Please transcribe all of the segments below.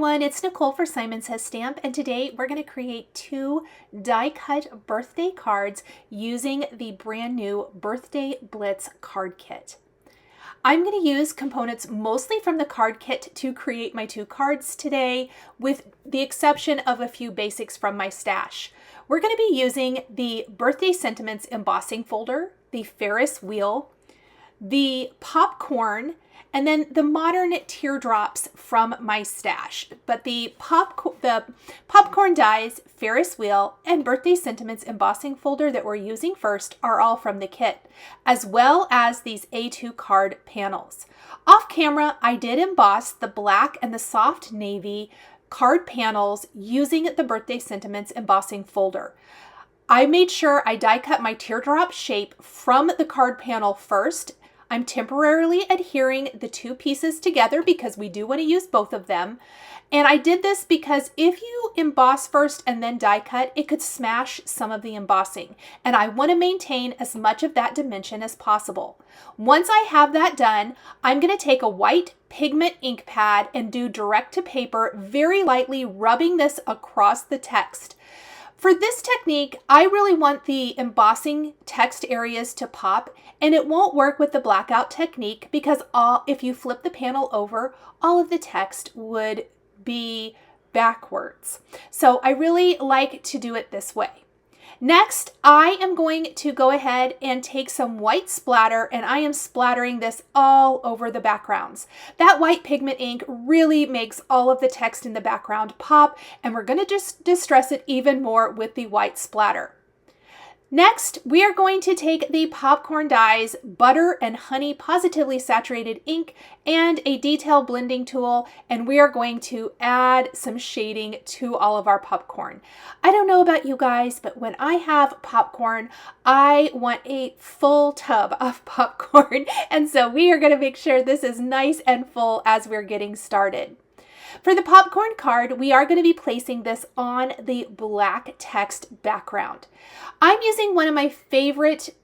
everyone, it's Nicole for Simon Says Stamp, and today we're going to create 2 die-cut birthday cards using the brand new Birthday Blitz card kit. I'm going to use components mostly from the card kit to create my 2 cards today, with the exception of a few basics from my stash. We're going to be using the Birthday Sentiments embossing folder, the Ferris wheel, the popcorn, and then the modern teardrops from my stash. But the popcorn dies, Ferris wheel, and Birthday Sentiments embossing folder that we're using first are all from the kit, as well as these A2 card panels. Off camera, I did emboss the black and the soft navy card panels using the Birthday Sentiments embossing folder. I made sure I die cut my teardrop shape from the card panel first. I'm temporarily adhering the 2 pieces together because we do want to use both of them. And I did this because if you emboss first and then die cut, it could smash some of the embossing. And I want to maintain as much of that dimension as possible. Once I have that done, I'm going to take a white pigment ink pad and do direct to paper, very lightly rubbing this across the text. For this technique, I really want the embossing text areas to pop, and it won't work with the blackout technique because if you flip the panel over, all of the text would be backwards. So I really like to do it this way. Next, I am going to go ahead and take some white splatter, and I am splattering this all over the backgrounds. That white pigment ink really makes all of the text in the background pop, and we're going to just distress it even more with the white splatter. Next, we are going to take the popcorn dies, butter and honey positively saturated ink, and a detail blending tool, and we are going to add some shading to all of our popcorn. I don't know about you guys, but when I have popcorn, I want a full tub of popcorn, and so we are going to make sure this is nice and full as we're getting started. For the popcorn card, we are going to be placing this on the black text background. I'm using one of my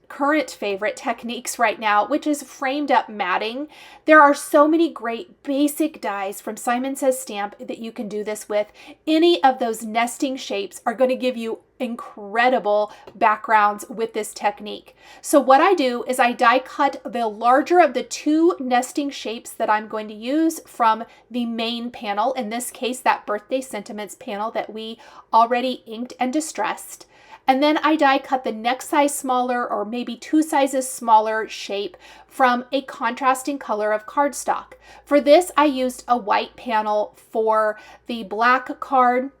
current favorite techniques right now, which is framed up matting. There are so many great basic dies from Simon Says Stamp that you can do this with. Any of those nesting shapes are going to give you incredible backgrounds with this technique. So what I do is I die cut the larger of the 2 nesting shapes that I'm going to use from the main panel, in this case that Birthday Sentiments panel that we already inked and distressed. And then I die cut the next size smaller, or maybe 2 sizes smaller shape from a contrasting color of cardstock. For this, I used a white panel for the black card,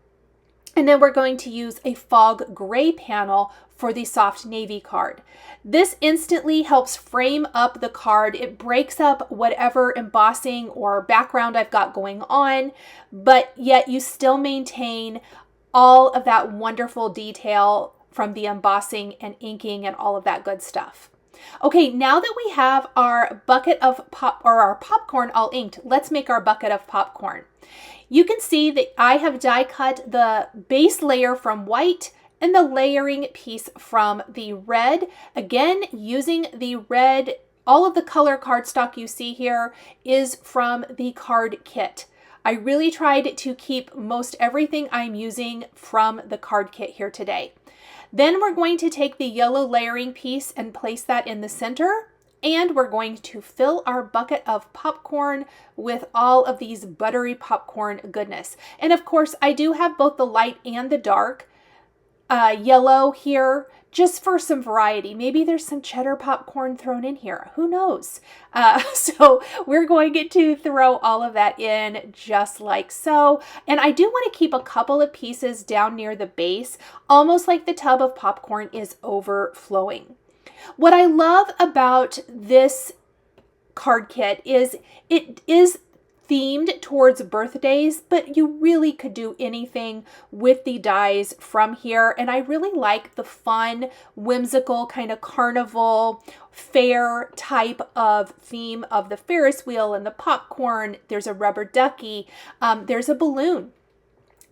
and then we're going to use a fog gray panel for the soft navy card. This instantly helps frame up the card. It breaks up whatever embossing or background I've got going on, but yet you still maintain all of that wonderful detail from the embossing and inking and all of that good stuff. Okay, now that we have our bucket of our popcorn all inked, let's make our bucket of popcorn. You can see that I have die cut the base layer from white and the layering piece from the red. Again, using the red, all of the color cardstock you see here is from the card kit. I really tried to keep most everything I'm using from the card kit here today. Then we're going to take the yellow layering piece and place that in the center, and we're going to fill our bucket of popcorn with all of these buttery popcorn goodness. And of course, I do have both the light and the dark yellow here, just for some variety. Maybe there's some cheddar popcorn thrown in here. Who knows? So we're going to throw all of that in just like so. And I do want to keep a couple of pieces down near the base, almost like the tub of popcorn is overflowing. What I love about this card kit is it is themed towards birthdays, but you really could do anything with the dies from here. And I really like the fun, whimsical kind of carnival fair type of theme of the Ferris wheel and the popcorn. There's a rubber ducky. There's a balloon.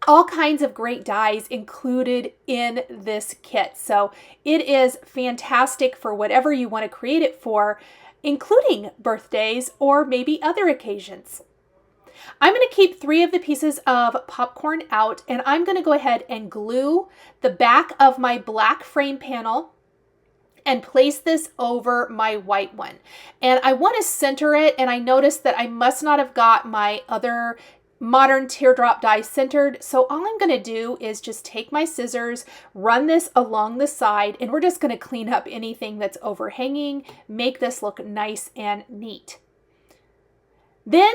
All kinds of great dies included in this kit. So it is fantastic for whatever you want to create it for, including birthdays or maybe other occasions. I'm going to keep 3 of the pieces of popcorn out, and I'm going to go ahead and glue the back of my black frame panel and place this over my white one. And I want to center it, and I noticed that I must not have got my other modern teardrop die centered. So all I'm going to do is just take my scissors, run this along the side, and we're just going to clean up anything that's overhanging, make this look nice and neat. Then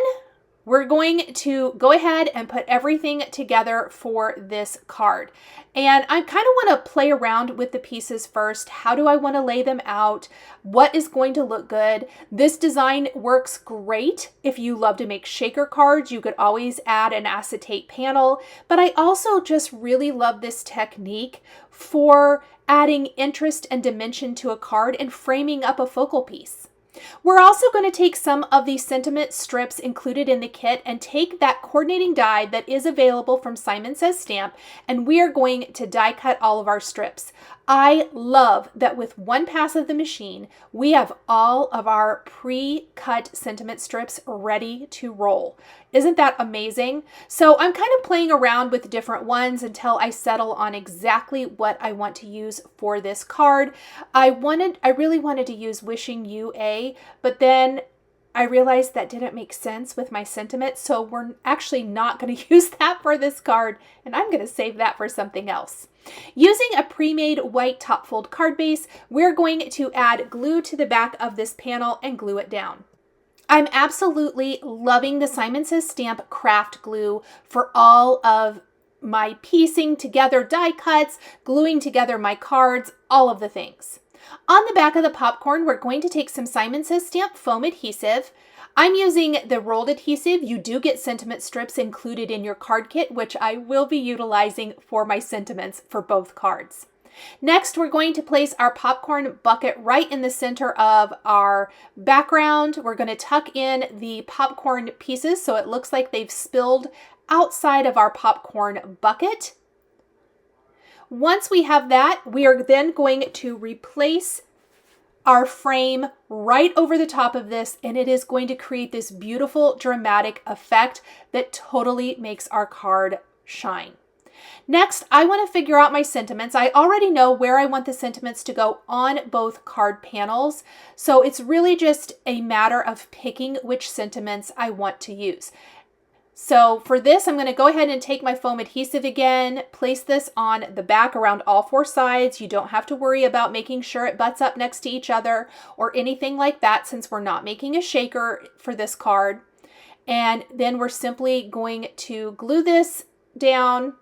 we're going to go ahead and put everything together for this card. And I kind of want to play around with the pieces first. How do I want to lay them out? What is going to look good? This design works great if you love to make shaker cards. You could always add an acetate panel, but I also just really love this technique for adding interest and dimension to a card and framing up a focal piece. We're also going to take some of the sentiment strips included in the kit and take that coordinating die that is available from Simon Says Stamp, and we are going to die cut all of our strips. I love that with one pass of the machine, we have all of our pre-cut sentiment strips ready to roll. Isn't that amazing? So I'm kind of playing around with different ones until I settle on exactly what I want to use for this card. I really wanted to use Wishing You A, but then I realized that didn't make sense with my sentiment, so we're actually not going to use that for this card, and I'm going to save that for something else. Using a pre-made white top fold card base, we're going to add glue to the back of this panel and glue it down. I'm absolutely loving the Simon Says Stamp craft glue for all of my piecing together die cuts, gluing together my cards, all of the things. On the back of the popcorn, we're going to take some Simon Says Stamp foam adhesive. I'm using the rolled adhesive. You do get sentiment strips included in your card kit, which I will be utilizing for my sentiments for both cards. Next, we're going to place our popcorn bucket right in the center of our background. We're going to tuck in the popcorn pieces so it looks like they've spilled outside of our popcorn bucket. Once we have that, we are then going to replace our frame right over the top of this, and it is going to create this beautiful dramatic effect that totally makes our card shine. Next, I want to figure out my sentiments. I already know where I want the sentiments to go on both card panels, so it's really just a matter of picking which sentiments I want to use. So for this, I'm going to go ahead and take my foam adhesive again, place this on the back around all 4 sides. You don't have to worry about making sure it butts up next to each other or anything like that, since we're not making a shaker for this card. And then we're simply going to glue this down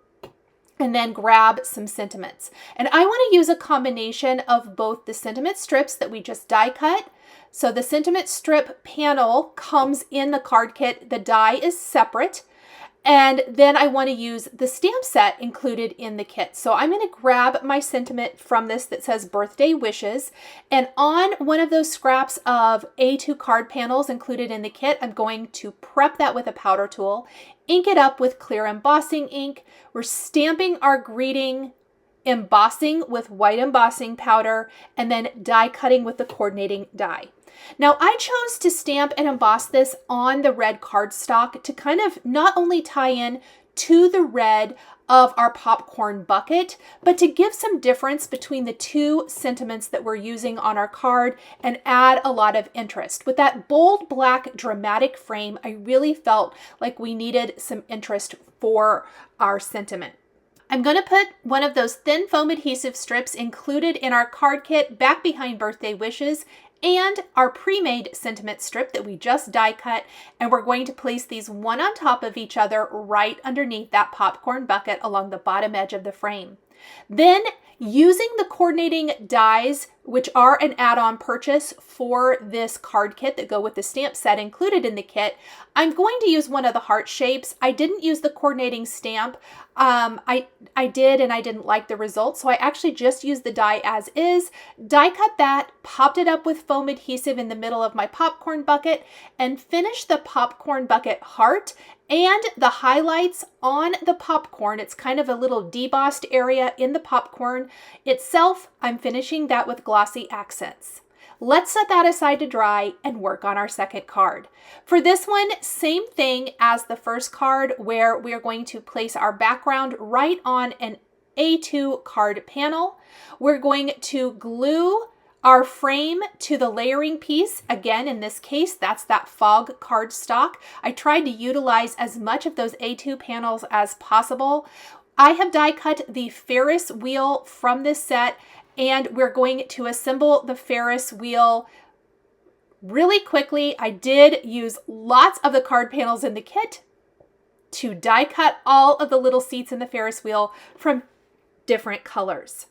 and then grab some sentiments. And I want to use a combination of both the sentiment strips that we just die cut. So the sentiment strip panel comes in the card kit. The die is separate. And then I want to use the stamp set included in the kit. So I'm going to grab my sentiment from this that says Birthday Wishes. And on one of those scraps of A2 card panels included in the kit, I'm going to prep that with a powder tool, ink it up with clear embossing ink. We're stamping our greeting, embossing with white embossing powder, and then die cutting with the coordinating die. Now I chose to stamp and emboss this on the red cardstock to kind of not only tie in to the red of our popcorn bucket, but to give some difference between the 2 sentiments that we're using on our card and add a lot of interest. With that bold black dramatic frame, I really felt like we needed some interest for our sentiment. I'm going to put one of those thin foam adhesive strips included in our card kit back behind Birthday Wishes and our pre-made sentiment strip that we just die cut, and we're going to place these one on top of each other right underneath that popcorn bucket along the bottom edge of the frame. Then, using the coordinating dies, which are an add-on purchase for this card kit that go with the stamp set included in the kit, I'm going to use one of the heart shapes. I didn't use the coordinating stamp. I did, and I didn't like the results, so I actually just used the die as is, die cut that, popped it up with foam adhesive in the middle of my popcorn bucket, and finished the popcorn bucket heart and the highlights on the popcorn. It's kind of a little debossed area in the popcorn itself. I'm finishing that with glossy accents. Let's set that aside to dry and work on our second card. For this one, same thing as the first card, where we are going to place our background right on an A2 card panel. We're going to glue our frame to the layering piece. Again, in this case, that's that fog cardstock. I tried to utilize as much of those A2 panels as possible. I have die cut the Ferris wheel from this set, and we're going to assemble the Ferris wheel really quickly. I did use lots of the card panels in the kit to die cut all of the little seats in the Ferris wheel from different colors.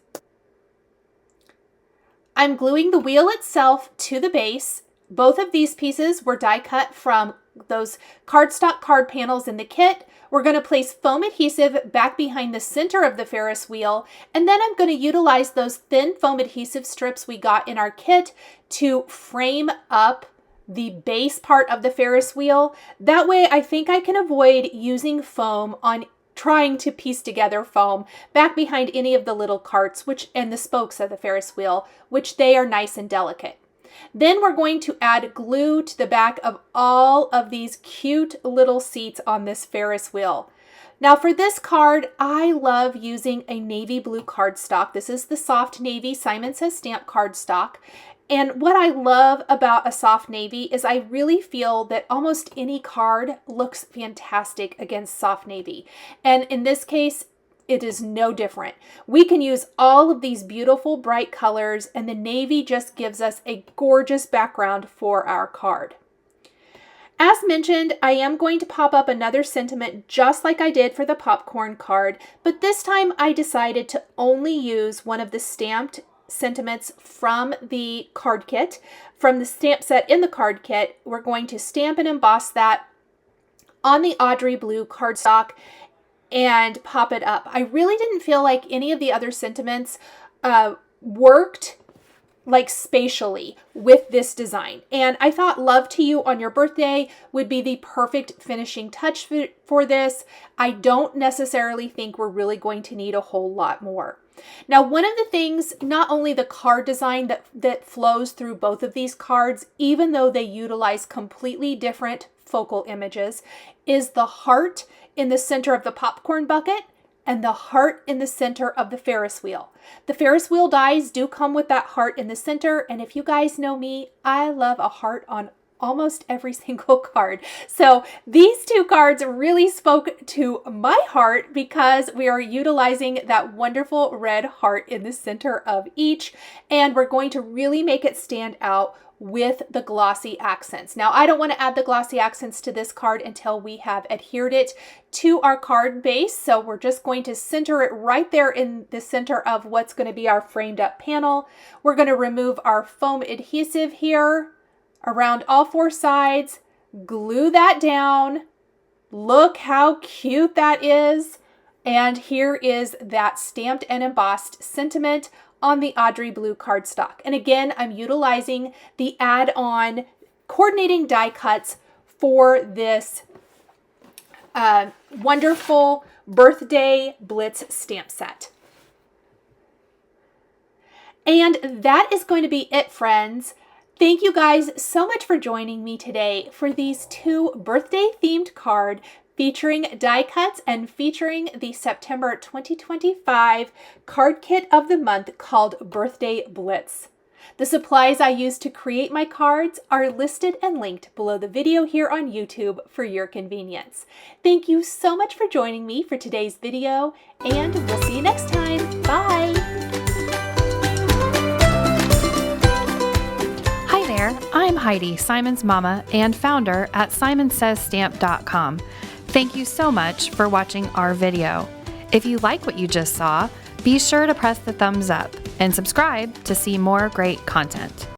I'm gluing the wheel itself to the base. Both of these pieces were die cut from those cardstock card panels in the kit. We're going to place foam adhesive back behind the center of the Ferris wheel, and then I'm going to utilize those thin foam adhesive strips we got in our kit to frame up the base part of the Ferris wheel. That way I think I can avoid using foam on trying to piece together foam back behind any of the little carts and the spokes of the Ferris wheel, which they are nice and delicate. Then we're going to add glue to the back of all of these cute little seats on this Ferris wheel. Now for this card, I love using a navy blue cardstock. This is the soft navy Simon Says Stamp cardstock. And what I love about a soft navy is I really feel that almost any card looks fantastic against soft navy. And in this case, it is no different. We can use all of these beautiful bright colors, and the navy just gives us a gorgeous background for our card. As mentioned, I am going to pop up another sentiment just like I did for the popcorn card, but this time I decided to only use one of the stamped sentiments from the card kit, from the stamp set in the card kit. We're going to stamp and emboss that on the Audrey blue cardstock and pop it up. I really didn't feel like any of the other sentiments worked like spatially with this design. And I thought Love to You on Your Birthday would be the perfect finishing touch for this. I don't necessarily think we're really going to need a whole lot more. Now, one of the things, not only the card design that flows through both of these cards, even though they utilize completely different focal images, is the heart in the center of the popcorn bucket and the heart in the center of the Ferris wheel. The Ferris wheel dies do come with that heart in the center, and if you guys know me, I love a heart on almost every single card. So these two cards really spoke to my heart because we are utilizing that wonderful red heart in the center of each, and we're going to really make it stand out with the glossy accents. Now, I don't want to add the glossy accents to this card until we have adhered it to our card base. So we're just going to center it right there in the center of what's going to be our framed up panel. We're going to remove our foam adhesive here around all four sides, glue that down. Look how cute that is. And here is that stamped and embossed sentiment on the Audrey blue cardstock. And again, I'm utilizing the add-on coordinating die cuts for this wonderful birthday Blitz stamp set. And that is going to be it, friends. Thank you guys so much for joining me today for these two birthday themed cards featuring die cuts and featuring the September 2025 card kit of the month called Birthday Blitz. The supplies I used to create my cards are listed and linked below the video here on YouTube for your convenience. Thank you so much for joining me for today's video, and we'll see you next time. Bye! Hi there, I'm Heidi, Simon's mama and founder at simonsaysstamp.com. Thank you so much for watching our video. If you like what you just saw, be sure to press the thumbs up and subscribe to see more great content.